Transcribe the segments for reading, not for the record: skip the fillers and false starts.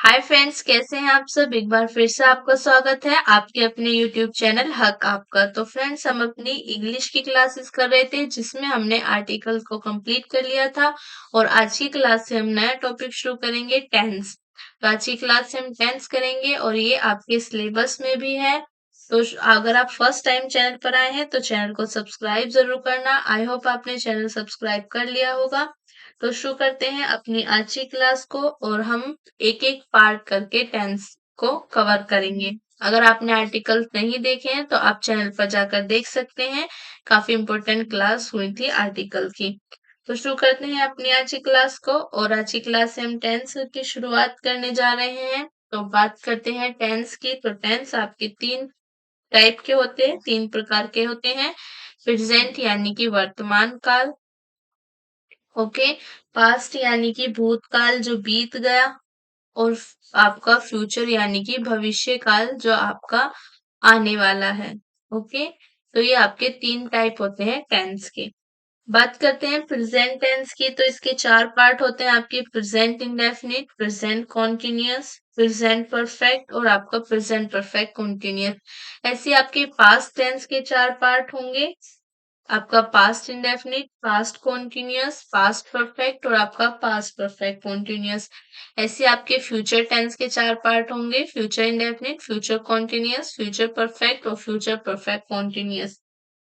Hi friends, कैसे हैं आप सब। एक बार फिर से आपका स्वागत है आपके अपने यूट्यूब चैनल हक आपका। तो फ्रेंड्स, हम अपनी इंग्लिश की क्लासेस कर रहे थे जिसमें हमने आर्टिकल को कंप्लीट कर लिया था और आज की क्लास से हम नया टॉपिक शुरू करेंगे, टेंस। तो आज की क्लास से हम टेंस करेंगे और ये आपके सिलेबस में भी है। तो अगर आप फर्स्ट टाइम चैनल पर आए हैं तो चैनल को सब्सक्राइब जरूर करना। आई होप आपने चैनल सब्सक्राइब कर लिया होगा। तो शुरू करते हैं अपनी आज की क्लास को और हम एक एक पार्ट करके टेंस को कवर करेंगे। अगर आपने आर्टिकल नहीं देखे हैं तो आप चैनल पर जाकर देख सकते हैं। काफी इंपॉर्टेंट क्लास हुई थी आर्टिकल की। तो शुरू करते हैं अपनी आज की क्लास को और आज की क्लास से हम टेंस की शुरुआत करने जा रहे हैं। तो बात करते हैं टेंस की। तो टेंस आपके तीन टाइप के होते हैं, तीन प्रकार के होते हैं। प्रेजेंट यानी कि वर्तमान काल, ओके। पास्ट यानी कि भूतकाल जो बीत गया, और आपका फ्यूचर यानी कि भविष्य काल जो आपका आने वाला है, ओके। तो ये आपके तीन टाइप होते हैं टेंस के। बात करते हैं प्रेजेंट टेंस की। तो इसके चार पार्ट होते हैं आपके, present indefinite, present continuous, present perfect और आपका प्रेजेंट परफेक्ट कॉन्टिन्यूअस। ऐसे आपके पास्ट टेंस के चार पार्ट होंगे, आपका past indefinite, past continuous, past perfect और आपका पास्ट परफेक्ट कॉन्टिन्यूअस। ऐसे आपके फ्यूचर टेंस के चार पार्ट होंगे, future indefinite, future continuous, future perfect और फ्यूचर परफेक्ट कॉन्टिन्यूअस।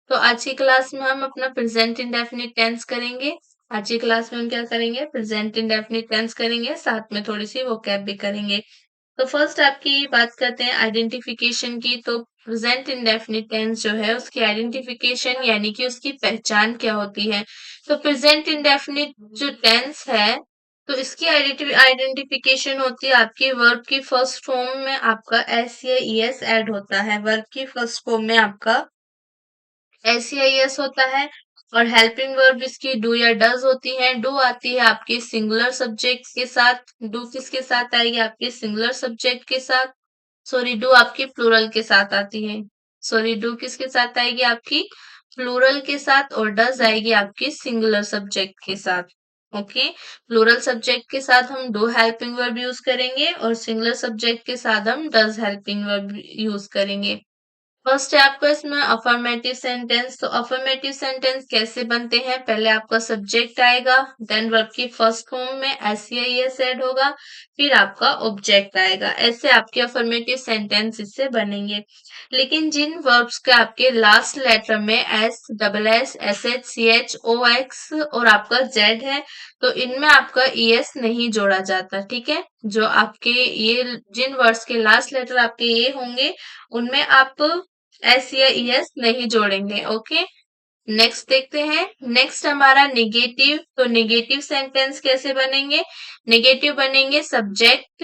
तो आज की क्लास में हम अपना प्रेजेंट इंडेफिनिट टेंस करेंगे। आज की क्लास में हम क्या करेंगे, प्रेजेंट इंडेफिनिट टेंस करेंगे, साथ में थोड़ी सी वोकैब भी करेंगे। तो फर्स्ट आपकी बात करते हैं आइडेंटिफिकेशन की। तो प्रेजेंट इंडेफिनिट टेंस जो है उसकी आइडेंटिफिकेशन यानी कि उसकी पहचान क्या होती है। तो प्रेजेंट इंडेफिनिट जो टेंस है तो इसकी आइडेंटिफिकेशन होती है आपकी वर्ब की फर्स्ट फॉर्म में आपका एस या ईएस ऐड होता है। वर्ब की फर्स्ट फॉर्म में आपका एस या ईएस होता है और हेल्पिंग वर्ब इसकी डू या डज होती है। डू आती है आपके सिंगुलर सब्जेक्ट के साथ। डू किसके साथ आएगी, आपके सिंगुलर सब्जेक्ट के साथ। सॉरी, डू आपकी प्लूरल के साथ आती है। सॉरी, डू किसके साथ आएगी, आपकी प्लूरल के साथ, और डज आएगी आपकी सिंगुलर सब्जेक्ट के साथ, ओके। प्लूरल सब्जेक्ट के साथ हम डू हेल्पिंग वर्ब यूज करेंगे और सिंगुलर सब्जेक्ट के साथ हम डज हेल्पिंग वर्ब यूज करेंगे। फर्स्ट है आपका इसमें अफर्मेटिव सेंटेंस। तो अफर्मेटिव सेंटेंस कैसे बनते हैं, पहले आपका सब्जेक्ट आएगा, देन वर्ब की फर्स्ट फॉर्म में एस या ईएस ऐड होगा, फिर आपका ऑब्जेक्ट आएगा। ऐसे आपके अफर्मेटिव सेंटेंस इससे बनेंगे। लेकिन जिन वर्ब्स के आपके लास्ट लेटर में S, double S, S H, C H, O X और आपका जेड है तो इनमें आपका ईएस नहीं जोड़ा जाता, ठीक है। जो आपके ये जिन वर्ड्स के लास्ट लेटर आपके ये होंगे उनमें आप एस या ईएस नहीं जोड़ेंगे, ओके। नेक्स्ट देखते हैं। नेक्स्ट हमारा नेगेटिव। तो नेगेटिव सेंटेंस कैसे बनेंगे, नेगेटिव बनेंगे सब्जेक्ट,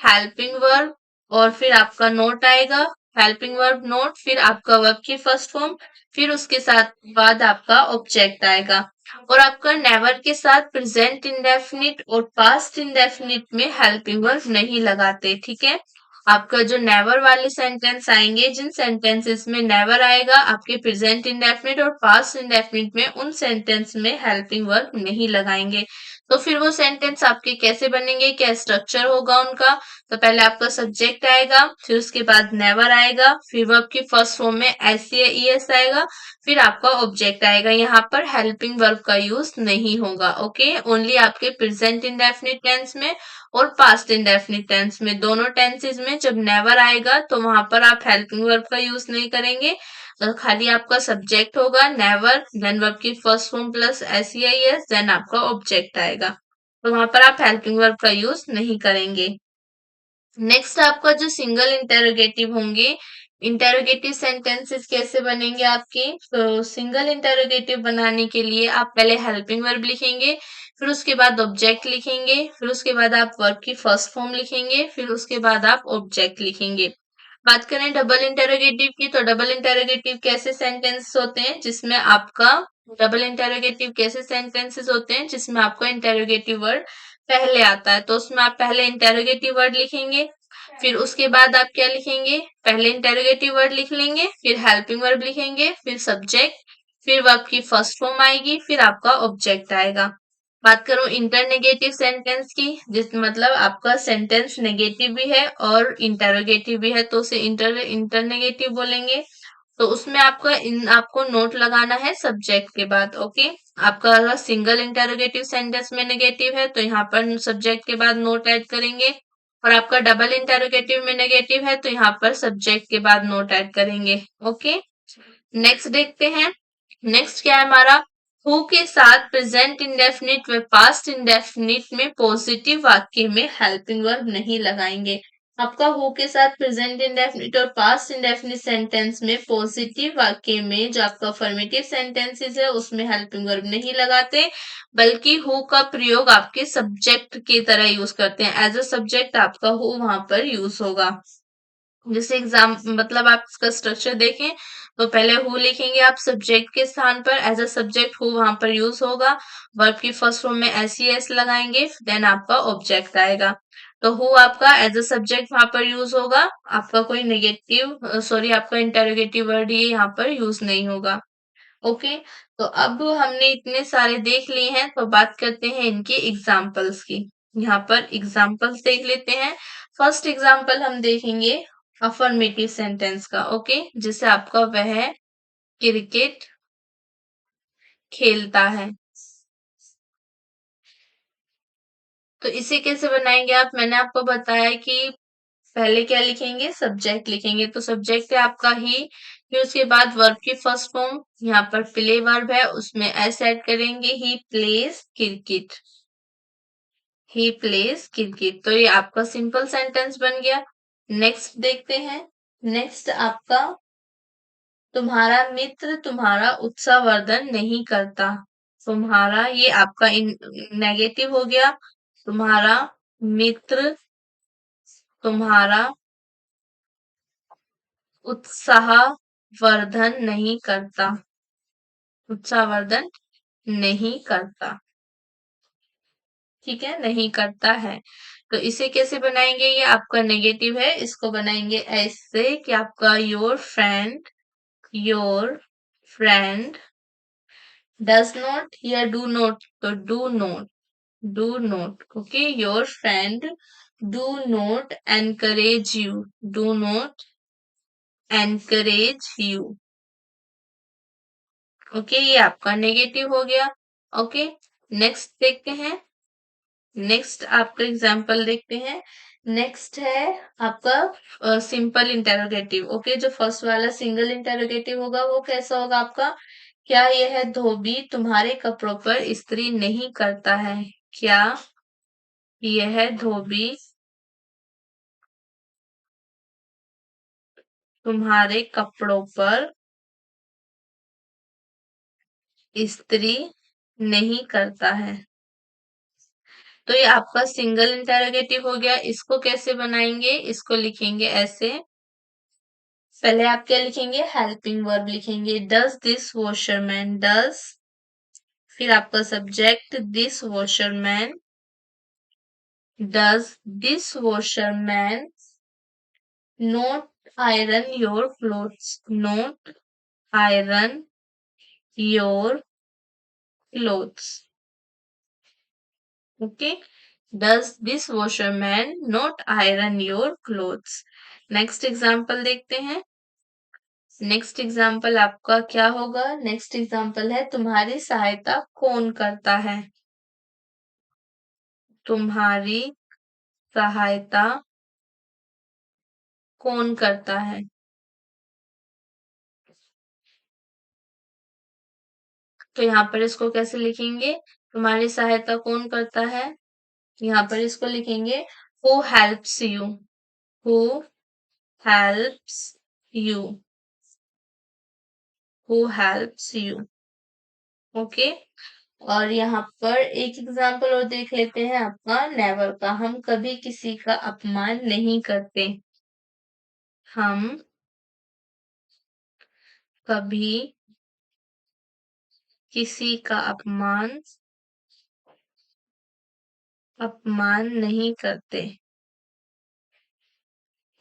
हेल्पिंग वर्ब और फिर आपका नोट आएगा, हेल्पिंग वर्ब नोट, फिर आपका वर्ब की फर्स्ट फॉर्म, फिर उसके साथ बाद आपका ऑब्जेक्ट आएगा। और आपका नेवर के साथ प्रेजेंट इंडेफिनिट और पास्ट इंडेफिनिट में हेल्पिंग वर्ब नहीं लगाते, ठीक है। आपका जो नेवर वाले सेंटेंस आएंगे, जिन सेंटेंसेस में नेवर आएगा आपके प्रेजेंट इंडेफिनिट और पास्ट इंडेफिनिट में, उन सेंटेंस में हेल्पिंग वर्ब नहीं लगाएंगे। तो फिर वो सेंटेंस आपके कैसे बनेंगे, क्या स्ट्रक्चर होगा उनका। तो पहले आपका सब्जेक्ट आएगा, फिर उसके बाद नेवर आएगा, फिर वर्ब की फर्स्ट फॉर्म में एस या ईएस आएगा, फिर आपका ऑब्जेक्ट आएगा। यहाँ पर हेल्पिंग वर्ब का यूज नहीं होगा, ओके। ओनली आपके प्रेजेंट इंडेफिनिट टेंस में और पास्ट इंडेफिनिट टेंस में, दोनों टेंसेस में जब नेवर आएगा तो वहां पर आप हेल्पिंग वर्ब का यूज नहीं करेंगे। तो खाली आपका सब्जेक्ट होगा नेवर, देन वर्ब की फर्स्ट फॉर्म प्लस एस या एस, देन आपका ऑब्जेक्ट आएगा। तो वहां पर आप हेल्पिंग वर्ब का यूज नहीं करेंगे। नेक्स्ट आपका जो सिंगल इंटेरोगेटिव होंगे, इंटेरोगेटिव सेंटेंसेस कैसे बनेंगे आपके। तो सिंगल इंटेरोगेटिव बनाने के लिए आप पहले हेल्पिंग वर्ब लिखेंगे, फिर उसके बाद ऑब्जेक्ट लिखेंगे, फिर उसके बाद आप वर्ब की फर्स्ट फॉर्म लिखेंगे, फिर उसके बाद आप ऑब्जेक्ट लिखेंगे। बात करें डबल इंटेरोगेटिव की। तो डबल इंटेरोगेटिव कैसे सेंटेंस होते हैं जिसमें आपका डबल इंटेरोगेटिव कैसे सेंटेंसेस होते हैं जिसमें आपका इंटेरोगेटिव वर्ड पहले आता है। तो उसमें आप पहले इंटेरोगेटिव वर्ड लिखेंगे, फिर उसके बाद आप क्या लिखेंगे, पहले इंटेरोगेटिव वर्ड लिख लेंगे, फिर हेल्पिंग वर्ब लिखेंगे, फिर सब्जेक्ट, फिर वर्ब की फर्स्ट फॉर्म आएगी, फिर आपका ऑब्जेक्ट आएगा। बात करूं इंटरनेगेटिव सेंटेंस की, जिस मतलब आपका सेंटेंस नेगेटिव भी है और इंटरोगेटिव भी है, तो उसे इंटरनेगेटिव बोलेंगे। तो उसमें आपको नोट लगाना है सब्जेक्ट के बाद। ओके, आपका अगर सिंगल इंटरोगेटिव सेंटेंस में नेगेटिव है तो यहाँ पर सब्जेक्ट के बाद नोट ऐड करेंगे, और आपका डबल इंटरोगेटिव में नेगेटिव है तो यहाँ पर सब्जेक्ट के बाद नोट ऐड करेंगे। ओके, नेक्स्ट देखते हैं। नेक्स्ट क्या है हमारा, हु के साथ प्रेजेंट इंडेफिनिट व पास्ट इंडेफिनिट में पॉजिटिव वाक्य में हेल्पिंग वर्ब नहीं लगाएंगे। आपका हु के साथ प्रेजेंट इंडेफिनिट और पास्ट इंडेफिनिट सेंटेंस में पॉजिटिव वाक्य में जो आपका अफर्मेटिव सेंटेंसेस है उसमें हेल्पिंग वर्ब नहीं लगाते, बल्कि हु का प्रयोग आपके सब्जेक्ट की तरह यूज करते हैं। एज अ सब्जेक्ट आपका हु वहां पर यूज होगा। जैसे एग्जाम मतलब आप इसका स्ट्रक्चर देखें तो पहले हु लिखेंगे आप सब्जेक्ट के स्थान पर, एज अ सब्जेक्ट हु वहां पर यूज होगा। वर्ब की फर्स्ट फॉर्म में एस ई एस लगाएंगे, देन आपका ऑब्जेक्ट आएगा। तो हु आपका एज अ सब्जेक्ट वहां पर यूज होगा, आपका कोई नेगेटिव सॉरी आपका इंटरोगेटिव वर्ड ये यहाँ पर यूज नहीं होगा। ओके, तो अब हमने इतने सारे देख लिए हैं, तो बात करते हैं इनके एग्जाम्पल्स की। यहाँ पर एग्जाम्पल्स देख लेते हैं। फर्स्ट एग्जाम्पल हम देखेंगे अफर्मेटिव सेंटेंस का। ओके, जिसे आपका वह क्रिकेट खेलता है। तो इसे कैसे बनाएंगे आप, मैंने आपको बताया कि पहले क्या लिखेंगे, सब्जेक्ट लिखेंगे। तो सब्जेक्ट है आपका ही, फिर उसके बाद वर्ब की फर्स्ट फॉर्म, यहाँ पर प्ले वर्ब है उसमें एस ऐड करेंगे, he plays cricket. He plays cricket. तो ये आपका सिंपल सेंटेंस बन गया। नेक्स्ट देखते हैं। नेक्स्ट आपका तुम्हारा मित्र तुम्हारा उत्साहवर्धन नहीं करता। तुम्हारा ये आपका नेगेटिव हो गया। तुम्हारा मित्र तुम्हारा उत्साहवर्धन नहीं करता। उत्साहवर्धन नहीं करता, ठीक है, नहीं करता है। तो इसे कैसे बनाएंगे, ये आपका नेगेटिव है, इसको बनाएंगे ऐसे कि आपका योर फ्रेंड डज नॉट या डू नॉट, तो do not. Okay, your friend do not encourage you, do not encourage you. Okay, ये आपका नेगेटिव हो गया। ओके, नेक्स्ट देखते हैं। नेक्स्ट आपका एग्जाम्पल देखते हैं। नेक्स्ट है आपका सिंपल इंटेरोगेटिव। ओके, जो फर्स्ट वाला सिंगल इंटेरोगेटिव होगा वो कैसा होगा आपका, क्या यह धोबी तुम्हारे कपड़ों पर इस्त्री नहीं करता है। क्या यह धोबी तुम्हारे कपड़ों पर इस्त्री नहीं करता है। तो ये आपका सिंगल इंटेरोगेटिव हो गया। इसको कैसे बनाएंगे, इसको लिखेंगे ऐसे। पहले आप क्या लिखेंगे, हेल्पिंग वर्ब लिखेंगे, डज दिस वॉशरमैन, डज, फिर आपका subject this washerman, does this washerman note iron your clothes, note iron your clothes. Okay, does this washerman note iron your clothes. Next example देखते हैं। नेक्स्ट एग्जाम्पल आपका क्या होगा, next example है तुम्हारी सहायता कौन करता है। तुम्हारी सहायता कौन करता है। तो यहाँ पर इसको कैसे लिखेंगे, तुम्हारी सहायता कौन करता है, यहाँ पर इसको लिखेंगे who helps you, who helps you, who helps you. Okay, और यहाँ पर एक एग्जाम्पल और देख लेते हैं आपका नेवर का। हम कभी किसी का अपमान नहीं करते। हम कभी किसी का अपमान नहीं करते,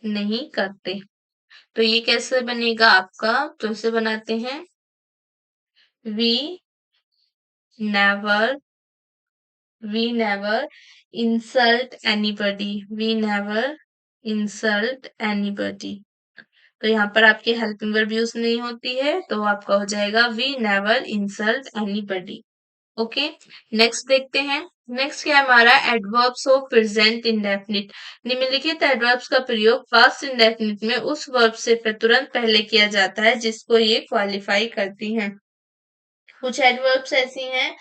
नहीं करते। तो ये कैसे बनेगा आपका, तो इसे बनाते हैं we never We never insult anybody. We never insult anybody. तो यहाँ पर आपकी हेल्पिंग वर्ब यूज नहीं होती है, तो आपका हो जाएगा we never insult anybody. Okay, next देखते हैं। नेक्स्ट क्या है हमारा, एडवर्ब्स ऑफ प्रेजेंट इंडेफिनिट। निम्नलिखित एडवर्ब्स का प्रयोग पास्ट इंडेफिनिट में उस वर्ब से तुरंत पहले किया जाता है जिसको ये क्वालिफाई करती हैं। कुछ एडवर्ब्स ऐसी हैं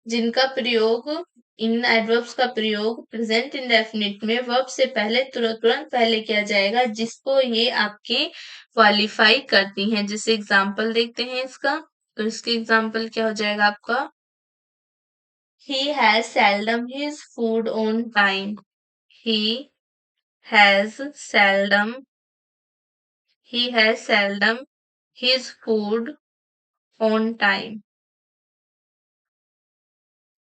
जिनका प्रयोग, इन एडवर्ब्स का प्रयोग प्रेजेंट इंडेफिनिट में वर्ब से पहले तुरंत पहले किया जाएगा जिसको ये आपके क्वालिफाई करती हैं। जैसे एग्जांपल देखते हैं इसका, तो इसके एग्जांपल क्या हो जाएगा आपका, he has seldom his food on time. he has seldom he has seldom his food on time।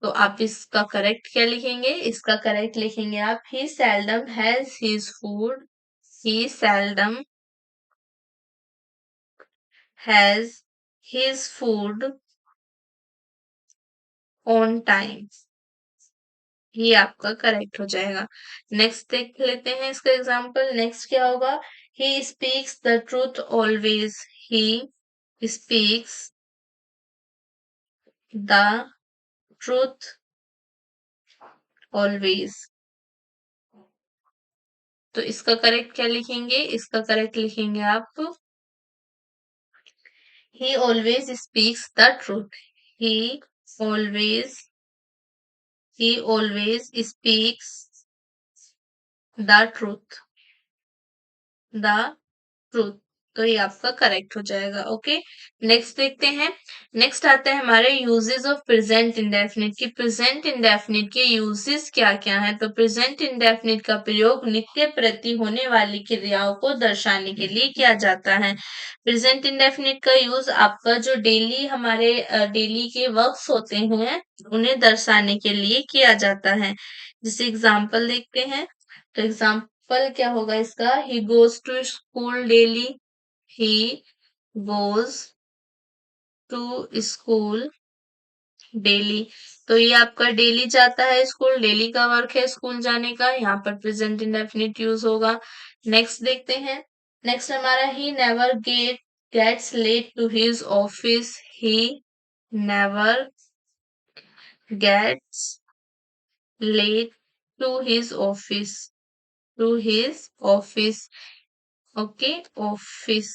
तो आप इसका करेक्ट क्या लिखेंगे, इसका करेक्ट लिखेंगे आप he seldom has his food, he seldom has his food on time। ये आपका करेक्ट हो जाएगा। नेक्स्ट देख लेते हैं इसका एग्जांपल। नेक्स्ट क्या होगा, he speaks the truth always। he speaks the truth always। तो इसका करेक्ट क्या लिखेंगे, इसका करेक्ट लिखेंगे आप he always speaks the truth। he always he always speaks the truth। the truth. तो ये आपका करेक्ट हो जाएगा। ओके, नेक्स्ट देखते हैं। नेक्स्ट आता है हमारे यूजेस ऑफ प्रेजेंट इंडेफिनिट की प्रेजेंट इंडेफिनिट के यूजेस क्या क्या है। तो प्रेजेंट इंडेफिनिट का प्रयोग नित्य प्रति होने वाली क्रियाओं को दर्शाने के लिए किया जाता है। प्रेजेंट इंडेफिनिट का यूज आपका जो डेली हमारे डेली के वर्क्स होते हैं उन्हें दर्शाने के लिए किया जाता है। जैसे एग्जाम्पल देखते हैं, तो एग्जाम्पल क्या होगा इसका, he goes to school daily. He goes to school daily. तो ये आपका डेली जाता है स्कूल, डेली का वर्क है स्कूल जाने का, यहाँ पर प्रेजेंट इंडेफिनिट यूज होगा। नेक्स्ट देखते हैं। नेक्स्ट हमारा he never gets late to his office. He never gets late to his office, to his office. Okay, office.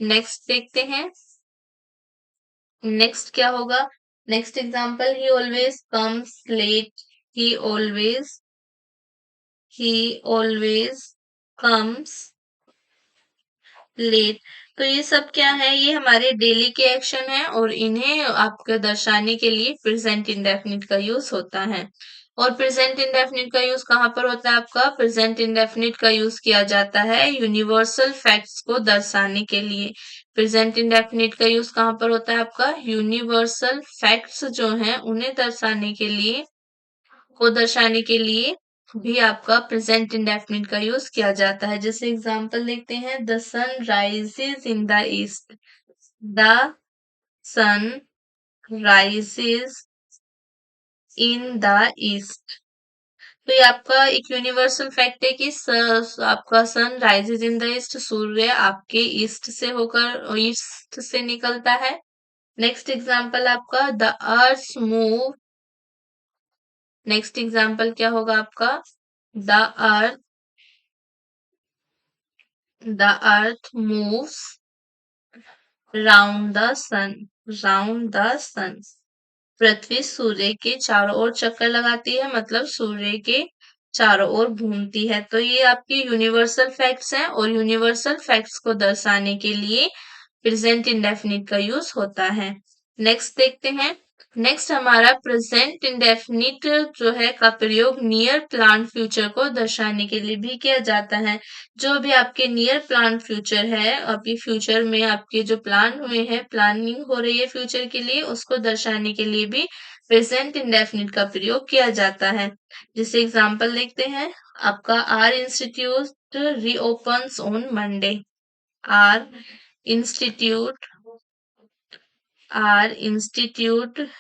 Next देखते हैं। नेक्स्ट क्या होगा, next example, he always comes late. He always comes late. तो ये सब क्या है, ये हमारे डेली के एक्शन है और इन्हें आपको दर्शाने के लिए प्रेजेंट इंडेफिनिट का यूज होता है। और प्रेजेंट इंडेफिनिट का यूज कहाँ पर होता है आपका, प्रेजेंट इंडेफिनिट का यूज किया जाता है यूनिवर्सल फैक्ट्स को दर्शाने के लिए। प्रेजेंट इंडेफिनिट का यूज कहाँ पर होता है आपका, यूनिवर्सल फैक्ट्स जो हैं उन्हें दर्शाने के लिए, को दर्शाने के लिए भी आपका प्रेजेंट इंडेफिनिट का यूज किया जाता है। जैसे एग्जांपल देखते हैं, the sun rises in the east. The sun rises in the east. तो ये आपका एक यूनिवर्सल फैक्ट है कि आपका sun rises in the east, सूर्य आपके ईस्ट से होकर ईस्ट से निकलता है। नेक्स्ट एग्जांपल आपका, the earth move. Next example क्या होगा आपका, the earth moves round the sun। round the sun। पृथ्वी सूर्य के चारों ओर चक्कर लगाती है, मतलब सूर्य के चारों ओर घूमती है। तो ये आपकी यूनिवर्सल फैक्ट्स हैं और यूनिवर्सल फैक्ट्स को दर्शाने के लिए प्रेजेंट इंडेफिनिट का यूज होता है। नेक्स्ट देखते हैं। नेक्स्ट हमारा प्रेजेंट इंडेफिनिट जो है का प्रयोग नियर प्लान फ्यूचर को दर्शाने के लिए भी किया जाता है। जो भी आपके नियर प्लान फ्यूचर है, अभी फ्यूचर में आपके जो प्लान हुए हैं, प्लानिंग हो रही है फ्यूचर के लिए, उसको दर्शाने के लिए भी प्रेजेंट इंडेफिनिट का प्रयोग किया जाता है। जैसे एग्जांपल देखते हैं, आपका our institute reopens on Monday. Our institute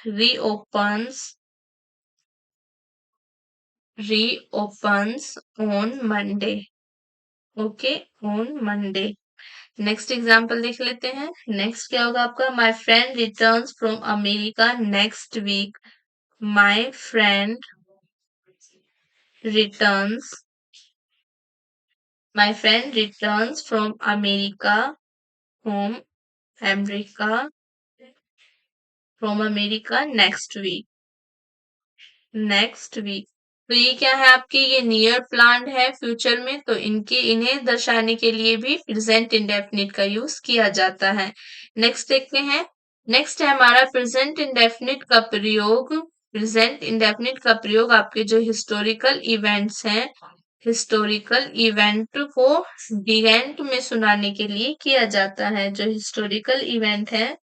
reopens reopens on Monday. Okay, on Monday. Next example देख लेते हैं। नेक्स्ट क्या होगा आपका? My friend returns from America next week. My friend returns my friend returns from America home America from America next week. तो ये क्या है आपके? ये नियर प्लान्ड है फ्यूचर में, तो इन्हें दर्शाने के लिए भी प्रेजेंट इंडेफिनिट का यूज किया जाता है। नेक्स्ट देखते हैं। नेक्स्ट है हमारा प्रेजेंट इंडेफिनिट का प्रयोग। प्रेजेंट इंडेफिनिट का प्रयोग आपके जो हिस्टोरिकल इवेंट्स हैं, हिस्टोरिकल इवेंट को डिगेंट में सुनाने के लिए किया जाता है। जो हिस्टोरिकल इवेंट है,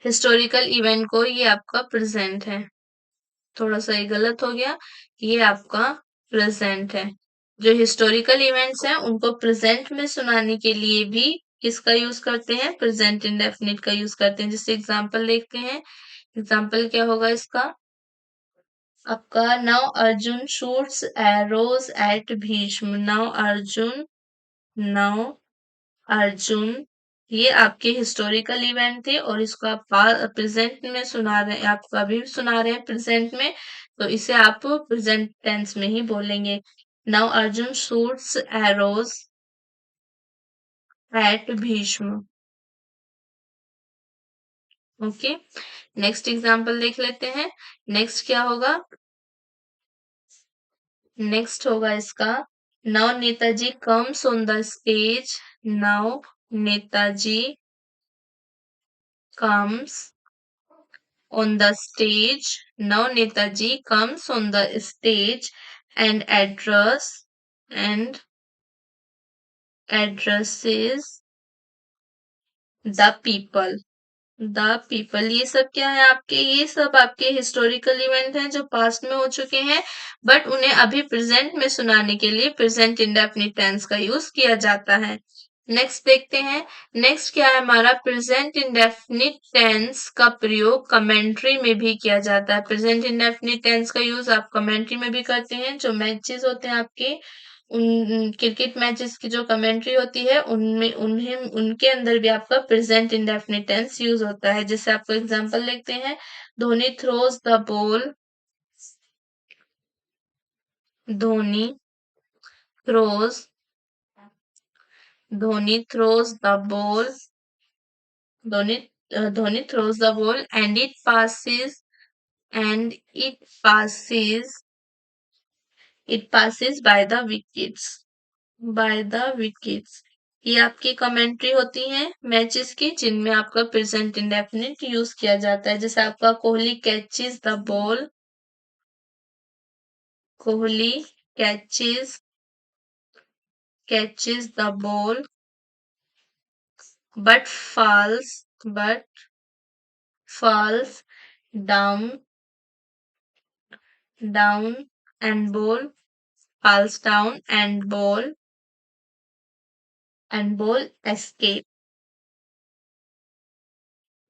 हिस्टोरिकल इवेंट को ये आपका प्रेजेंट है। थोड़ा सा ये गलत हो गया, ये आपका प्रेजेंट है। जो हिस्टोरिकल इवेंट्स हैं उनको प्रेजेंट में सुनाने के लिए भी किसका यूज करते हैं? प्रेजेंट इंडेफिनिट का यूज करते हैं। जैसे एग्जांपल देखते हैं। एग्जांपल क्या होगा इसका? आपका now Arjun shoots arrows at Bhishma. Now Arjun, ये आपके हिस्टोरिकल इवेंट थे और इसको आप प्रेजेंट में सुना रहे हैं, आप अभी भी सुना रहे हैं प्रेजेंट में, तो इसे आप प्रेजेंट टेंस में ही बोलेंगे। Now Arjun shoots arrows at Bhishma. Okay, next example देख लेते हैं। नेक्स्ट क्या होगा? नेक्स्ट होगा इसका now Netaji comes on the stage. Now Netaji comes on the stage. Now Netaji comes on the stage and addresses the people. The people, ये सब क्या है आपके? ये सब आपके हिस्टोरिकल इवेंट हैं जो पास्ट में हो चुके हैं, बट उन्हें अभी प्रेजेंट में सुनाने के लिए प्रेजेंट इंडेफिनिट टेंस का यूज किया जाता है। नेक्स्ट देखते हैं। नेक्स्ट क्या है हमारा? प्रेजेंट इंडेफिनिट टेंस का प्रयोग कमेंट्री में भी किया जाता है। प्रेजेंट इंडेफिनिट टेंस का यूज आप कमेंट्री में भी करते हैं। जो मैचेस होते हैं आपके, उन क्रिकेट मैचेस की जो कमेंट्री होती है उनमें उन्हें उनके अंदर भी आपका प्रेजेंट इंडेफिनिट टेंस यूज होता है। जैसे आपको एग्जांपल देखते हैं। Dhoni throws the ball. Dhoni throws Dhoni throws the ball Dhoni Dhoni throws the ball and it passes by the wickets. ये आपकी कमेंट्री होती है मैचेस की, जिनमें आपका प्रेजेंट इंडेफिनिट यूज किया जाता है। जैसे आपका Kohli catches the ball but falls down down and ball falls down and escape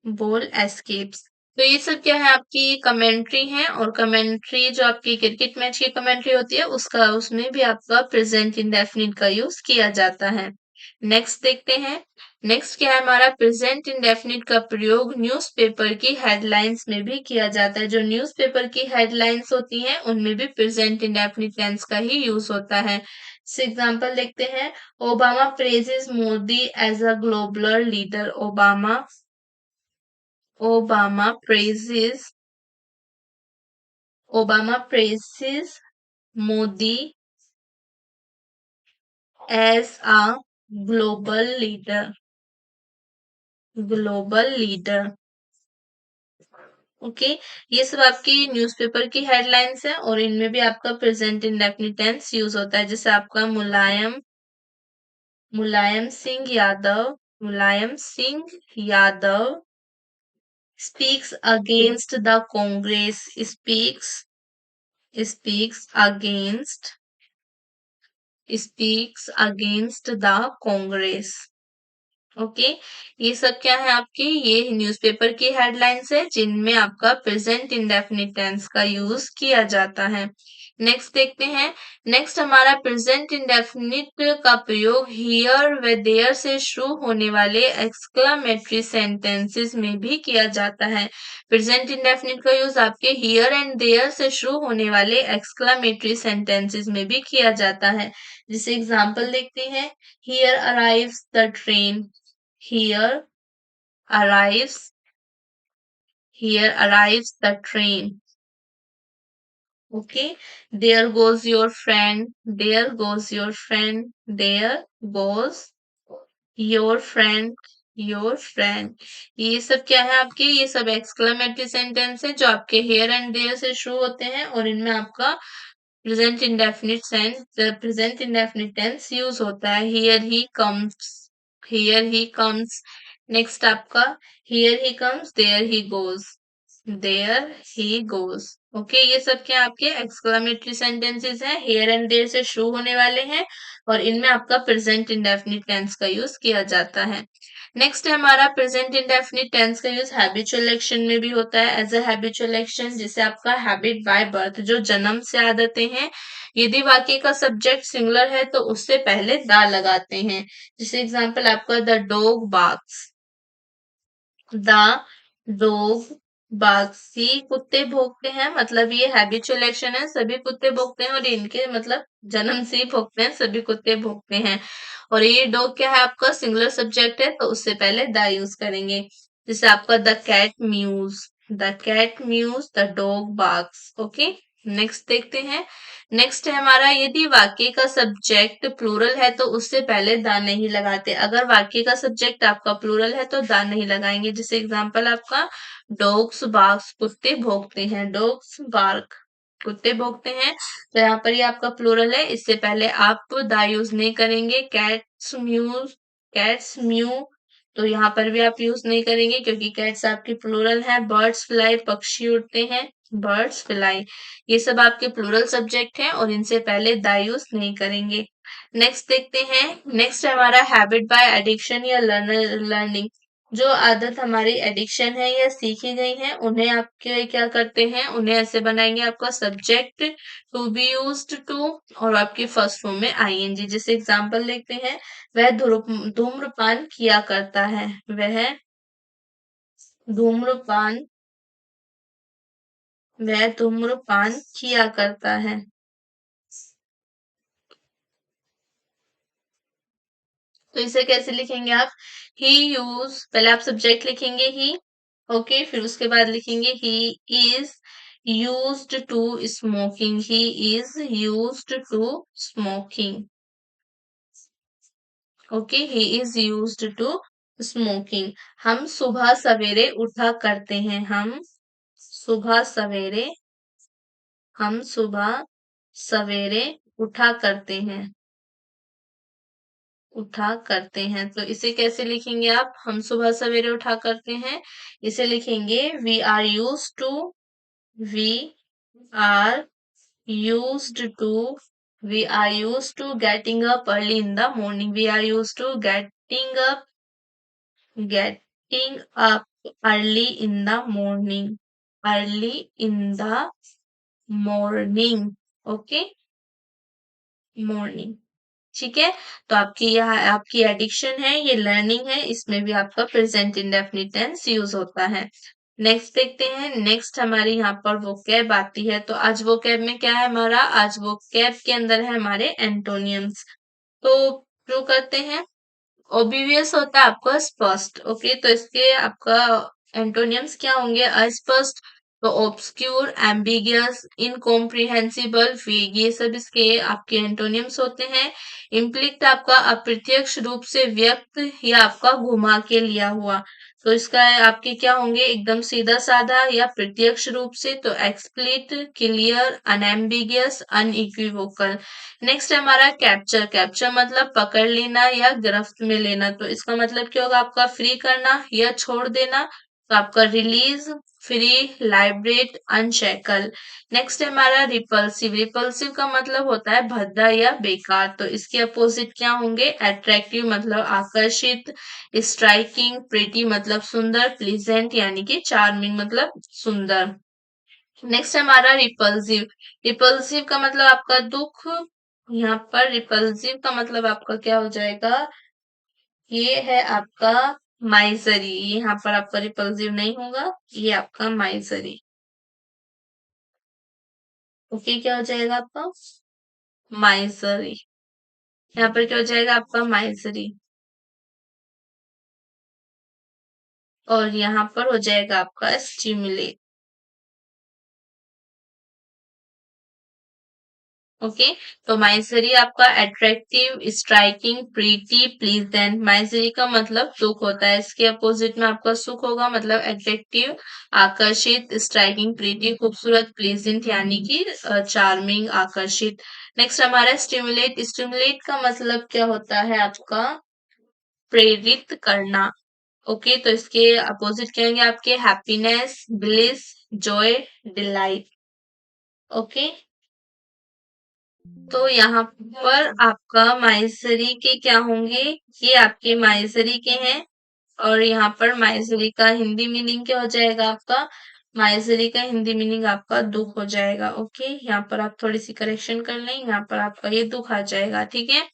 ball escapes। तो ये सब क्या है? आपकी कमेंट्री है, और कमेंट्री जो आपकी क्रिकेट मैच की कमेंट्री होती है उसमें भी आपका प्रेजेंट इंडेफिनिट का यूज किया जाता है। नेक्स्ट देखते हैं। नेक्स्ट क्या है हमारा? प्रेजेंट इंडेफिनिट का प्रयोग न्यूज़पेपर की हेडलाइंस में भी किया जाता है। जो न्यूज़पेपर की हेडलाइंस होती हैं उनमें भी प्रेजेंट इंडेफिनिट टेंस का ही यूज होता है। एग्जाम्पल देखते हैं। Obama praises Modi as a global leader. Obama praises Obama praises Modi as a global leader. Global leader. Okay, ये सब आपकी न्यूज़पेपर की हेडलाइंस है और इनमें भी आपका प्रेजेंट इंडेफिनिट टेंस यूज होता है। जैसे आपका Mulayam Singh Yadav speaks against the Congress. Speaks against the Congress. Okay, ये सब क्या है आपके, ये न्यूज़पेपर की हेडलाइंस है जिनमें आपका प्रेजेंट इंडेफिनिट टेंस का यूज किया जाता है। नेक्स्ट देखते हैं। नेक्स्ट हमारा प्रेजेंट इंडेफिनिट का प्रयोग हियर व देयर से शुरू होने वाले एक्सक्लामेटरी सेंटेंसेस में भी किया जाता है। प्रेजेंट इंडेफिनिट का यूज आपके हियर एंड देयर से शुरू होने वाले एक्सक्लामेटरी सेंटेंसेस में भी किया जाता है। जिसे एग्जांपल देखते हैं। Here arrives the train. Here arrives here arrives the train. Okay. There goes your friend. There goes your friend. There goes your friend. Your friend. ये सब क्या है आपके, ये सब एक्सक्लेमेटरी सेंटेंस है जो आपके here and there से शुरू होते हैं और इनमें आपका प्रेजेंट इंडेफिनिट टेंस यूज होता है। Here he comes. Here he comes. Next आपका here he comes, there he goes. There he goes. Okay, ये सब क्या आपके एक्सक्लेमेटरी सेंटेंसेस हैं, हियर एंड देयर से शुरू होने वाले हैं और इनमें आपका प्रेजेंट इंडेफिनिट टेंस का यूज किया जाता है। नेक्स्ट है हमारा प्रेजेंट इंडेफिनिट टेंस का यूज हैबिचुअल एक्शन में भी होता है। एज अ हैबिचुअल एक्शन जिसे आपका हैबिट बाय बर्थ, जो जन्म से आदतें हैं। यदि वाक्य का सब्जेक्ट सिंगुलर है तो उससे पहले द लगाते हैं। जैसे एग्जांपल आपका the dog barks. The dog barks. ही कुत्ते भौंकते हैं, मतलब ये हैबिचुअल एक्शन है, सभी कुत्ते भौंकते हैं और इनके मतलब जन्म से ही भौंकते हैं, सभी कुत्ते भौंकते हैं। और ये डॉग क्या है आपका सिंगुलर सब्जेक्ट है तो उससे पहले द यूज करेंगे। जैसे आपका the cat mews. The cat mews, the dog barks. Okay, next देखते हैं। नेक्स्ट है हमारा यदि वाक्य का सब्जेक्ट प्लूरल है तो उससे पहले द नहीं लगाते। अगर वाक्य का सब्जेक्ट आपका प्लूरल है तो द नहीं लगाएंगे। जैसे एग्जांपल आपका डॉग्स बार्क्स, कुत्ते भौंकते हैं। डॉग्स बार्क, कुत्ते भौंकते हैं। तो यहाँ पर ये आपका प्लूरल है, इससे पहले आप द यूज नहीं करेंगे। कैट्स म्यूज, कैट्स म्यू, तो यहाँ पर भी आप यूज नहीं करेंगे क्योंकि कैट्स आपकी प्लूरल है। बर्ड्स फ्लाई, पक्षी उड़ते हैं। बर्ड्स फ्लाई, ये सब आपके प्लूरल सब्जेक्ट हैं और इनसे पहले द यूज नहीं करेंगे। नेक्स्ट देखते हैं। नेक्स्ट है हमारा हैबिट बाय एडिक्शन या लर्निंग। जो आदत हमारी एडिक्शन है या सीखी गई है उन्हें आपके क्या करते हैं, उन्हें ऐसे बनाएंगे आपका subject to be used to और आपकी फर्स्ट फॉर्म में आईएनजी। जैसे एग्जांपल देखते हैं। वह धूम्रपान किया करता है। वह धूम्रपान वह धूम्रपान किया करता है। तो इसे कैसे लिखेंगे आप। ही यूज, पहले आप सब्जेक्ट लिखेंगे ही। ओके, फिर उसके बाद लिखेंगे he is used to smoking. He is used to smoking. Okay, he is used to smoking. हम सुबह सवेरे उठा करते हैं। सुबह सवेरे हम सुबह सवेरे उठा करते हैं। उठा करते हैं, तो इसे कैसे लिखेंगे आप। हम सुबह सवेरे उठा करते हैं, इसे लिखेंगे we are use to. We are used to we are use to getting up early in the morning. We are use to getting up early in the morning. Early in the morning. Okay, morning. ठीक है, तो आपकी यह आपकी addiction है, ये learning है, इसमें भी आपका प्रेजेंट इंडेफिनिट टेंस यूज होता है। नेक्स्ट देखते हैं। नेक्स्ट हमारी यहाँ पर वोकैब आती है। तो आज वोकैब में क्या है हमारा, आज वोकैब के अंदर है हमारे एंटोनियम्स। तो शुरू करते हैं। ओब्वियस होता है आपका स्पष्ट। ओके, तो इसके आपका एंटोनियम्स क्या होंगे। अस्पष्ट, तो ऑब्सक्यूर, एम्बिगियस, इनकॉम्प्रिहेंसिबल, वेग, ये सब इसके आपके एंटोनियम्स होते हैं। इम्प्लिक्ट आपका अप्रत्यक्ष रूप से व्यक्त या आपका घुमा के लिया हुआ। तो इसका आपके क्या होंगे, एकदम सीधा साधा या प्रत्यक्ष रूप से। तो एक्सप्लिट, क्लियर, अनएम्बिगियस, अनइक्विवोकल। नेक्स्ट है हमारा कैप्चर। कैप्चर मतलब पकड़ लेना या गिरफ्त में लेना। तो इसका मतलब क्या होगा आपका फ्री करना या छोड़ देना। तो आपका रिलीज, फ्री, लाइबरेट, अनशैकल। नेक्स्ट है हमारा रिपल्सिव। रिपल्सिव का मतलब होता है भद्दा या बेकार, तो इसके अपोजिट क्या होंगे? अट्रैक्टिव मतलब आकर्षित, स्ट्राइकिंग, प्रिटी मतलब सुंदर, प्लीजेंट यानी कि चार्मिंग मतलब सुंदर। नेक्स्ट हमारा रिपल्सिव। रिपल्सिव का मतलब आपका दुख। यहाँ पर रिपल्सिव का मतलब आपका क्या हो जाएगा? ये है आपका माइजरी। यहाँ पर आपका रिपल्सिव नहीं होगा, ये आपका माइजरी। ओके, क्या हो जाएगा आपका? माइजरी। यहाँ पर क्या हो जाएगा आपका? माइजरी। और यहाँ पर हो जाएगा आपका स्टिमुलेट। ओके, तो माइसरी आपका अट्रैक्टिव, स्ट्राइकिंग, प्रीटी, प्लीजेंट। माइसरी का मतलब सुख होता है, इसके अपोजिट में आपका सुख होगा मतलब अट्रैक्टिव, आकर्षित, स्ट्राइकिंग, प्रीटी, खूबसूरत, प्लीजेंट यानी कि चार्मिंग, आकर्षित। नेक्स्ट हमारा स्टिमुलेट। स्टिमुलेट का मतलब क्या होता है आपका? प्रेरित करना। ओके, तो इसके अपोजिट क्या होंगे आपके? Happiness, bliss, Joy, delight. Okay, तो यहाँ पर आपका माहेश्वरी के क्या होंगे? ये आपके माहेश्वरी के हैं। और यहाँ पर माहेश्वरी का हिंदी मीनिंग क्या हो जाएगा आपका? माहेश्वरी का हिंदी मीनिंग आपका दुख हो जाएगा। ओके, यहाँ पर आप थोड़ी सी करेक्शन कर लें, यहाँ पर आपका ये दुख आ जाएगा, ठीक है।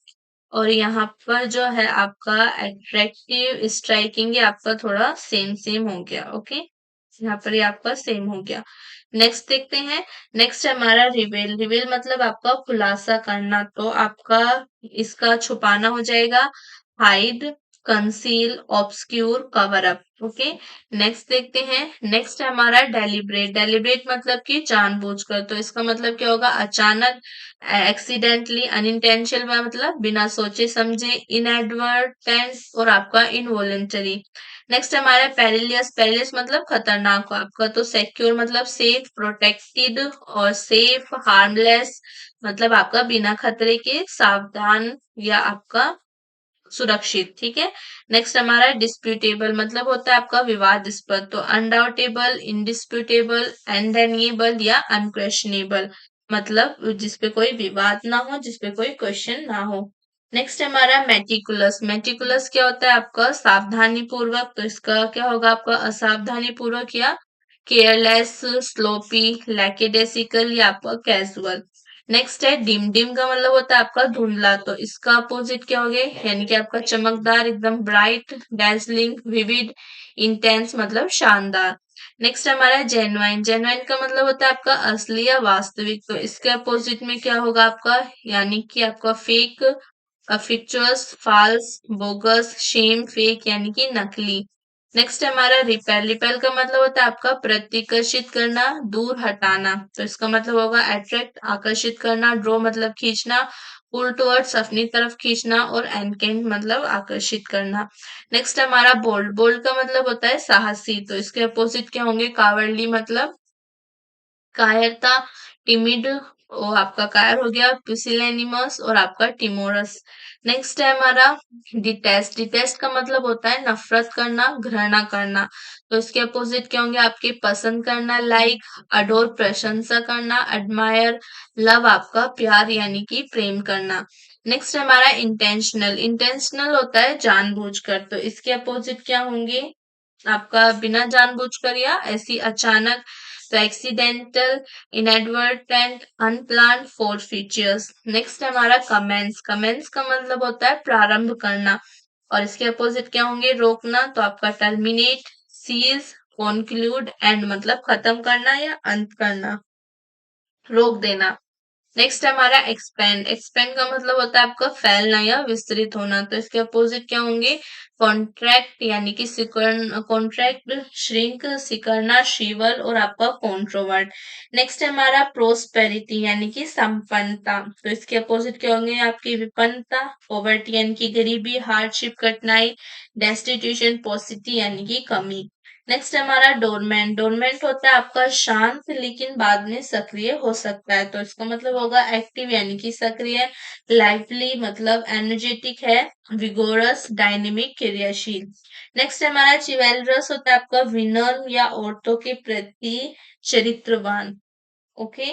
और यहाँ पर जो है आपका अट्रैक्टिव, स्ट्राइकिंग, ये आपका थोड़ा सेम सेम हो गया। ओके, यहाँ पर ये आपका सेम हो गया। नेक्स्ट देखते हैं। नेक्स्ट हमारा रिवेल। रिवेल मतलब आपका खुलासा करना, तो आपका इसका छुपाना हो जाएगा hide, conceal, obscure, cover up. Okay, next देखते हैं। नेक्स्ट है हमारा डेलिब्रेट। डेलिब्रेट मतलब कि जानबूझकर, तो इसका मतलब क्या होगा? अचानक, एक्सीडेंटली, अनइंटेंशनल मतलब बिना सोचे समझे, इनएडवर्टेंट और आपका इनवॉलेंटरी। नेक्स्ट हमारा पेरिलियस। पेरिलियस मतलब खतरनाक हो आपका, तो सिक्योर मतलब सेफ, प्रोटेक्टेड और सेफ, हार्मलेस मतलब आपका बिना खतरे के, सावधान या आपका सुरक्षित, ठीक है। नेक्स्ट हमारा डिस्प्यूटेबल मतलब होता है आपका विवादास्पद, तो अनडाउटेबल, इंडिस्प्यूटेबल, अनडेनिएबल या अनक्वेश्चनेबल मतलब जिसपे कोई विवाद ना हो, जिसपे कोई क्वेश्चन ना हो। नेक्स्ट हमारा मेटिकुलस। मेटिकुलस क्या होता है आपका? सावधानी पूर्वक, तो इसका क्या होगा आपका? असावधानी पूर्वक या केयरलेस, स्लोपी, लैकेडेसिकल या आपका कैजुअल। नेक्स्ट है डिम। डिम का मतलब होता है आपका धुंधला, तो इसका अपोजिट क्या हो गया? यानी कि आपका चमकदार, एकदम ब्राइट, डैzzling, विविड, इंटेंस मतलब शानदार। नेक्स्ट हमारा जेन्युइन। जेन्युइन का मतलब होता है आपका असली या वास्तविक, तो इसके अपोजिट में क्या होगा आपका? यानी कि आपका fake, fixtures, false, bogus, sham, fake यानी कि नकली। नेक्स्ट है हमारा रिपेल। रिपेल का मतलब होता है आपका प्रतिकर्षित करना, दूर हटाना, तो इसका मतलब होगा अट्रैक्ट, आकर्षित करना, ड्रॉ मतलब खींचना, पुल टुवर्ड्स अपनी तरफ खींचना और एनकेंट मतलब आकर्षित करना। नेक्स्ट हमारा बोल्ड। बोल्ड का मतलब होता है साहसी, तो इसके अपोजिट क्या होंगे? कावर्डली मतलब कायरता, टिमिड, वो आपका कायर हो गया, पुसिलेनिमस और आपका टिमोरस। नेक्स्ट है हमारा डिटेस्ट। डिटेस्ट का मतलब होता है नफरत करना, घृणा करना, तो इसके अपोजिट क्या होंगे आपके? पसंद करना, लाइक, अडोर प्रशंसा करना, एडमायर, लव आपका प्यार यानी कि प्रेम करना। नेक्स्ट हमारा इंटेंशनल। इंटेंशनल होता है जानबूझकर, तो इसके अपोजिट क्या होंगे? आपका बिना जानबूझकर या ऐसी अचानक, तो accidental, inadvertent, unplanned, four features. Next है हमारा कमेंस। कमेंस का मतलब होता है प्रारंभ करना, और इसके अपोजिट क्या होंगे? रोकना, तो आपका टर्मिनेट, सीज, कंक्लूड, एंड मतलब खत्म करना या अंत करना, रोक देना। नेक्स्ट हमारा एक्सपेंड। एक्सपेंड का मतलब होता है आपका फैलना या विस्तृत होना, तो इसके अपोजिट क्या होंगे? कॉन्ट्रैक्ट यानी कि सिकुड़न, कॉन्ट्रैक्ट, श्रिंक, सिकड़ना, श्रीवल और आपका कॉन्ट्रोवर्ट। नेक्स्ट है हमारा प्रोस्पेरिटी यानी कि संपन्नता, तो इसके अपोजिट क्या होंगे? आपकी विपन्नता, पॉवर्टी यानी कि गरीबी, हार्डशिप, कठिनाई, डेस्टिट्यूशन, पॉसिटी यानी कि कमी। नेक्स्ट हमारा डोरमेंट। डोरमेंट होता है आपका शांत लेकिन बाद में सक्रिय हो सकता है, तो इसका मतलब होगा एक्टिव यानी कि सक्रिय, लाइवली मतलब एनर्जेटिक है, विगोरस डायनेमिक क्रियाशील। नेक्स्ट हमारा चिवेलरस होता है आपका विनम्र या औरतों के प्रति चरित्रवान। ओके,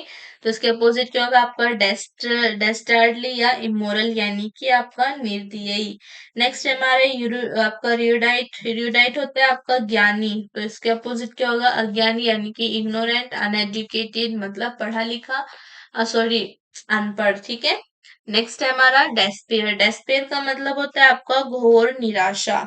तो इसके अपोजिट क्या होगा आपका डेस्टार्डली या इमोरल यानी कि आपका निर्दयी। नेक्स्ट हमारे आपका रियोडाइट। रियोडाइट होता है आपका ज्ञानी, तो इसके अपोजिट क्या होगा अज्ञानी यानी कि इग्नोरेंट, अनएजुकेटेड मतलब पढ़ा लिखा, सॉरी अनपढ़, ठीक है। नेक्स्ट है हमारा डेस्पेयर। डेस्पेयर का मतलब होता है आपका घोर निराशा।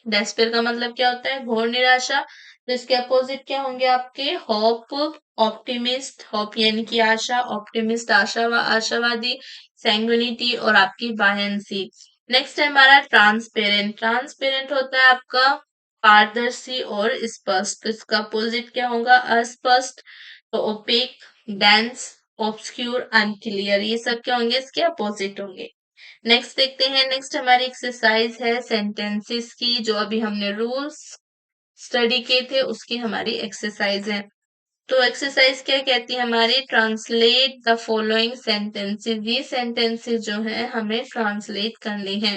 डेस्पेयर का मतलब क्या होता है घोर निराशा। तो इसके अपोजिट क्या होंगे आपके होप, ऑप्टिमिस्ट, होप यानी कि आशा, ऑप्टिमिस्ट आशावादी, सैंग्विनिटी और आपकी बायंसी। नेक्स्ट है हमारा ट्रांसपेरेंट। ट्रांसपेरेंट होता है आपका पारदर्शी और स्पष्ट, तो इसका अपोजिट क्या होगा अस्पष्ट, तो ओपेक, डेंस, ऑब्सक्यूर, अनक्लियर, ये सब क्या होंगे इसके अपोजिट होंगे। नेक्स्ट देखते हैं। नेक्स्ट हमारी एक्सरसाइज है सेंटेंसेस की, जो अभी हमने रूल्स स्टडी किए थे उसकी हमारी एक्सरसाइज है। तो एक्सरसाइज क्या कहती है हमारी, ट्रांसलेट द फॉलोइंग सेंटेंसेस। ये सेंटेंसेस जो है हमें ट्रांसलेट करनी है,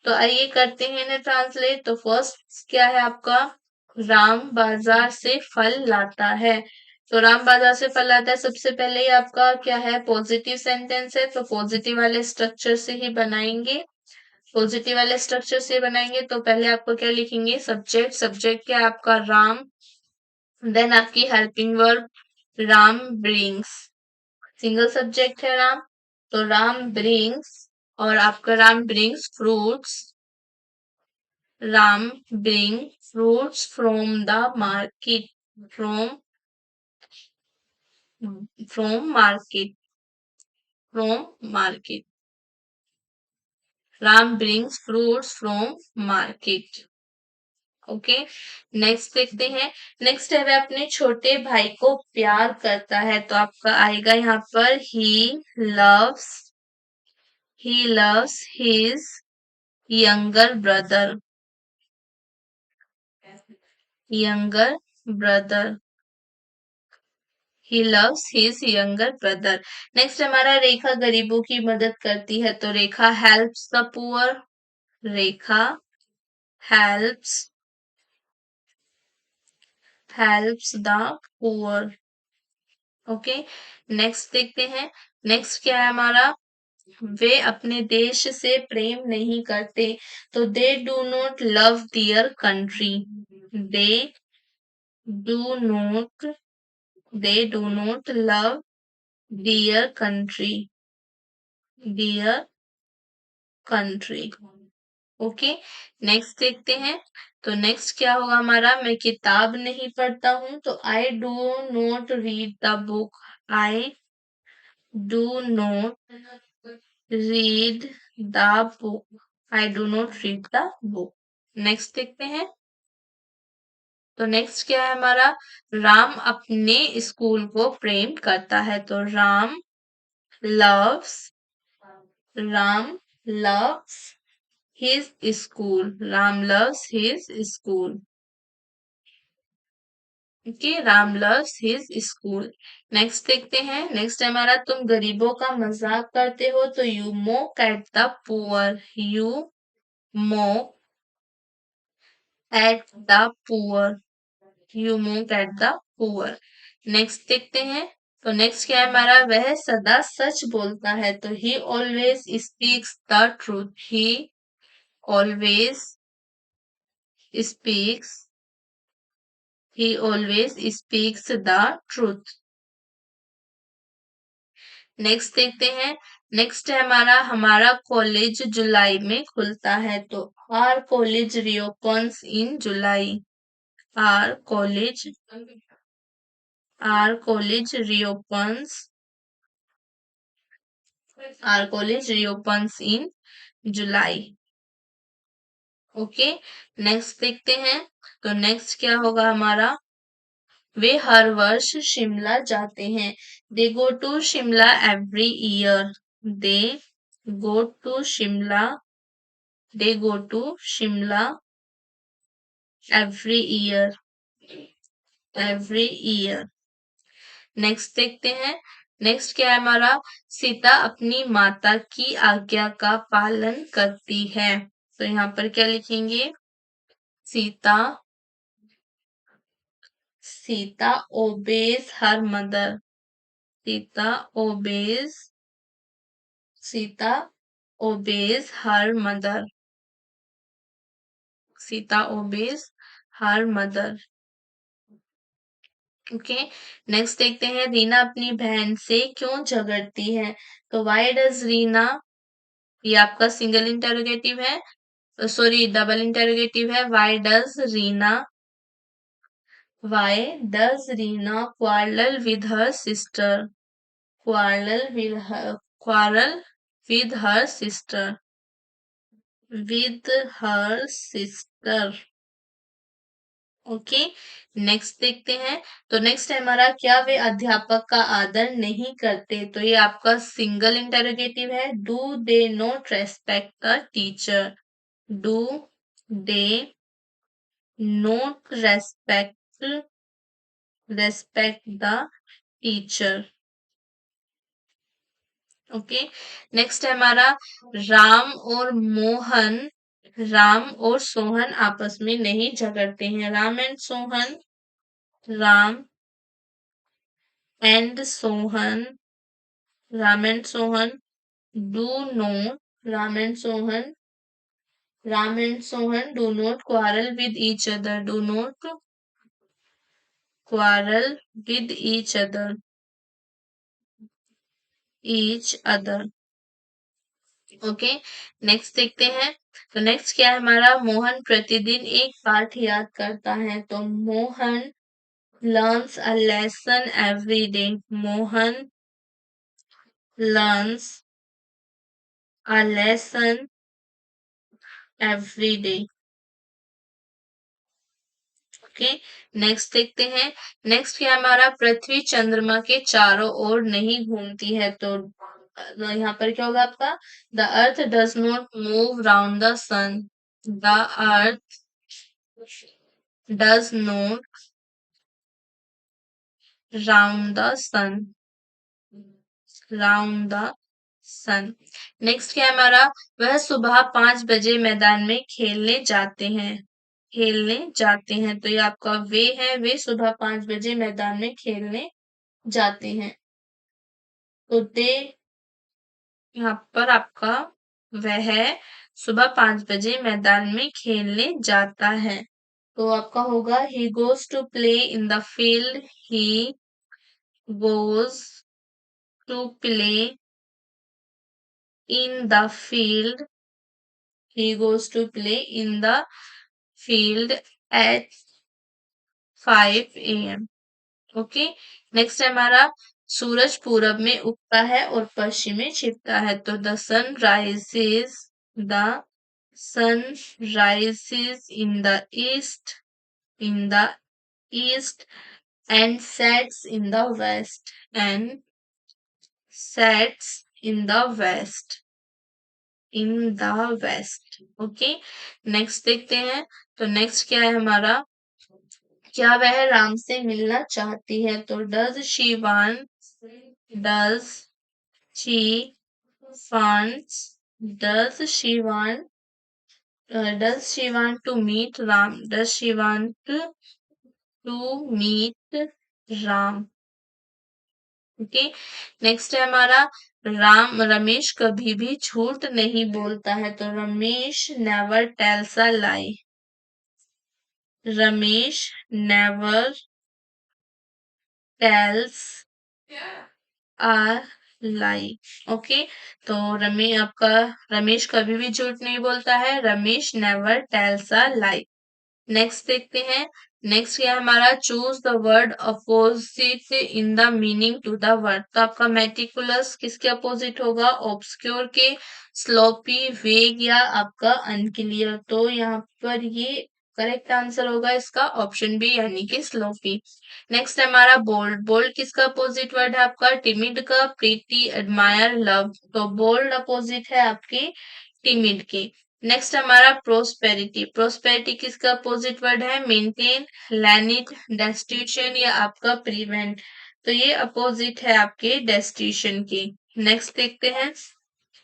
तो आइए करते हैं इन्हें ट्रांसलेट। तो फर्स्ट क्या है आपका, राम बाजार से फल लाता है। तो राम बाजार से फल लाता है, सबसे पहले ही आपका क्या है पॉजिटिव सेंटेंस है, तो पॉजिटिव वाले स्ट्रक्चर से ही बनाएंगे। पॉजिटिव वाले स्ट्रक्चर से बनाएंगे तो पहले आपको क्या लिखेंगे सब्जेक्ट। सब्जेक्ट क्या है आपका राम, देन आपकी helping verb Ram brings, single subject है राम, तो राम ब्रिंग्स, और आपका Ram brings fruits, Ram bring fruits from the market, from from market, from market, Ram brings fruits from market. Okay, next देखते हैं। नेक्स्ट है वह अपने छोटे भाई को प्यार करता है, तो आपका आएगा यहाँ पर he loves his younger brother, younger brother, he loves his younger brother. Next हमारा रेखा गरीबों की मदद करती है, तो Rekha helps the poor, Rekha helps helps the poor. Okay, next देखते हैं। नेक्स्ट क्या है हमारा, वे अपने देश से प्रेम नहीं करते, तो they do not love their country, they do not they do not love their country, dear country. Okay, next देखते हैं। तो नेक्स्ट क्या होगा हमारा, मैं किताब नहीं पढ़ता हूं, तो I do not read the book, I do not read the book, I do not read the book. Next देखते हैं। तो नेक्स्ट क्या है हमारा, राम अपने स्कूल को प्रेम करता है, तो loves Ram loves his school, Ram loves his school. Okay, Ram loves his school. Next देखते हैं। नेक्स्ट हमारा, तुम गरीबों का मजाक करते हो, तो you mock at the poor, you mock at the poor, you mock at the poor. Next देखते हैं। तो नेक्स्ट क्या है हमारा, वह सदा सच बोलता है, तो ही always speaks the truth, he always speaks he always speaks the truth। Next देखते हैं। नेक्स्ट है हमारा, हमारा कॉलेज जुलाई में खुलता है, तो our college reopens in July, our college our college reopens our college reopens in July. Okay, next देखते हैं। तो नेक्स्ट क्या होगा हमारा, वे हर वर्ष शिमला जाते हैं, they go to Shimla every year, they go to Shimla they go to Shimla every year. every year. Next देखते हैं। नेक्स्ट क्या है हमारा, सीता अपनी माता की आज्ञा का पालन करती है। तो यहाँ पर क्या लिखेंगे, Sita Sita obeys her mother. Sita obeys Sita obeys her mother. Sita obeys her mother. Okay, next देखते हैं, रीना अपनी बहन से क्यों झगड़ती है। तो वाई डज रीना, ये आपका सिंगल इंटरोगेटिव है, सॉरी डबल इंटरोगेटिव है। Why does Reena quarrel with her sister, quarrel with her sister, with her sister. Okay, next देखते हैं। तो नेक्स्ट है हमारा, क्या वे अध्यापक का आदर नहीं करते। तो ये आपका सिंगल इंटरोगेटिव है। Do they not respect the teacher, do they not respect the teacher. Okay, next है हमारा, राम और मोहन राम और सोहन आपस में नहीं झगड़ते हैं। Ram and Sohan Ram and Sohan do not Ram and Sohan do not quarrel with each other, do not quarrel with each other. Okay, next देखते हैं। तो नेक्स्ट क्या है हमारा, मोहन प्रतिदिन एक पाठ याद करता है। तो Mohan learns a lesson every day, Mohan learns a lesson every day. Okay, next देखते हैं। नेक्स्ट क्या है हमारा, पृथ्वी चंद्रमा के चारों ओर नहीं घूमती है। तो यहाँ पर क्या होगा आपका, the earth does not move round the sun, the earth does not round the sun, round the sun. Next क्या है हमारा, वह सुबह 5 बजे मैदान में खेलने जाते हैं। तो ये आपका वे है, वे सुबह 5 बजे मैदान में खेलने जाते हैं। तो दे यहाँ पर आपका वह सुबह 5 बजे मैदान में खेलने जाता है। तो आपका होगा, he goes to play in the field, he goes to play in the field he goes to play in the field at 5 a.m. Okay, next है हमारा, सूरज पूरब में उगता है और पश्चिम में छिपता है। तो the sun rises in the east and sets in the west. Okay, next देखते हैं। तो नेक्स्ट क्या है हमारा, क्या वह राम से मिलना चाहती है। तो does she wants does she want to meet Ram, does she want to meet Ram. Okay, next है हमारा, रमेश कभी भी झूठ नहीं बोलता है। तो Ramesh never tells a lie, Ramesh never tells a lie. Okay, तो रमेश कभी भी झूठ नहीं बोलता है, Ramesh never tells a lie. Next देखते हैं। नेक्स्ट क्या है हमारा, choose the word opposite in the meaning to the word. तो आपका मेटिकुलस किसके अपोजिट होगा, ऑब्सक्योर के, स्लोपी, वेग या आपका अनक्लियर। तो यहाँ पर ये करेक्ट आंसर होगा इसका ऑप्शन बी, यानी कि स्लोपी। नेक्स्ट है हमारा बोल्ड, बोल्ड किसका अपोजिट वर्ड है आपका, टिमिड का, प्रीटी, एडमायर, लव। तो बोल्ड अपोजिट है आपके टिमिड के। नेक्स्ट हमारा प्रोस्पेरिटी। प्रोस्पेरिटी किसका अपोजिट वर्ड है? मेंटेन, लैनिट, डेस्टिट्यूशन या आपका प्रिवेंट। तो ये अपोजिट है आपके डेस्टिट्यूशन की। नेक्स्ट देखते हैं।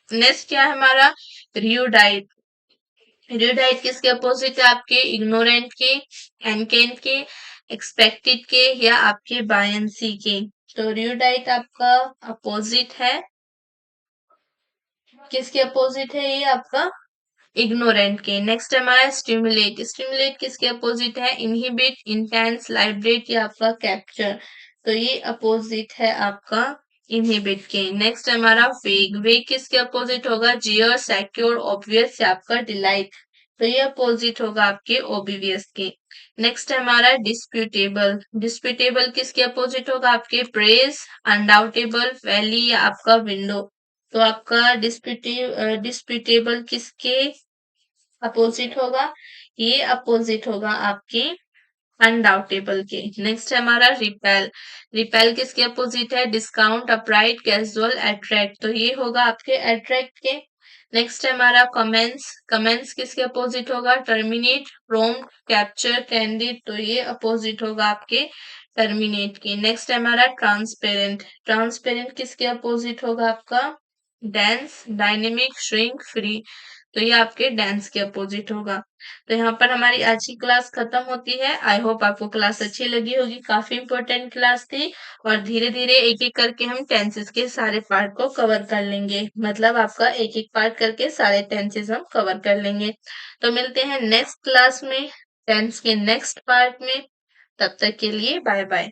नेक्स्ट क्या है हमारा? रियूडाइट। रियूडाइट किसके अपोजिट है? आपके इग्नोरेंट के, एनकेंट के, एक्सपेक्टेड के या आपके बायंसी के। तो रियूडाइट आपका अपोजिट है, किसके अपोजिट है ये? आपका इग्नोरेंट के। नेक्स्ट हमारा स्टिमुलेट। स्टिमुलेट किसके अपोजिट है? इनहिबिट, इंटेंस, लाइब्रेट या आपका कैप्चर। तो ये अपोजिट है आपका इनहिबिट के। नेक्स्ट हमारा वेग। वेग किसके अपोजिट होगा? जियर, सेक्योर, ऑब्वियस या आपका डिलाइट। तो ये अपोजिट होगा आपके ओबिवियस के। नेक्स्ट हमारा डिस्प्यूटेबल। डिस्प्यूटेबल किसके अपोजिट होगा? आपके प्रेज, अनडाउटेबल, वैली या आपका विंडो। तो आपका डिस्प्यूटेबल किसके अपोजिट होगा? ये अपोजिट होगा आपके अनडाउटेबल के। नेक्स्ट है हमारा रिपेल। रिपेल किसके अपोजिट है? Discount, upright, casual, attract. तो ये होगा आपके अट्रैक्ट के। नेक्स्ट है हमारा कमेंस। कमेंस किसके अपोजिट होगा? Terminate, prompt, capture, candid. तो ये अपोजिट होगा आपके टर्मिनेट के। नेक्स्ट है हमारा ट्रांसपेरेंट। ट्रांसपेरेंट किसके अपोजिट होगा? आपका डेंस, डायनेमिक, श्रिंक, फ्री। तो ये आपके डेंस के अपोजिट होगा। तो यहाँ पर हमारी आज की क्लास खत्म होती है। आई होप आपको क्लास अच्छी लगी होगी। काफी इंपॉर्टेंट क्लास थी और धीरे धीरे एक एक करके हम टेंसेस के सारे पार्ट को कवर कर लेंगे। मतलब आपका एक एक पार्ट करके सारे टेंसेस हम कवर कर लेंगे। तो मिलते हैं नेक्स्ट क्लास में, टेंस के नेक्स्ट पार्ट में। तब तक के लिए बाय बाय।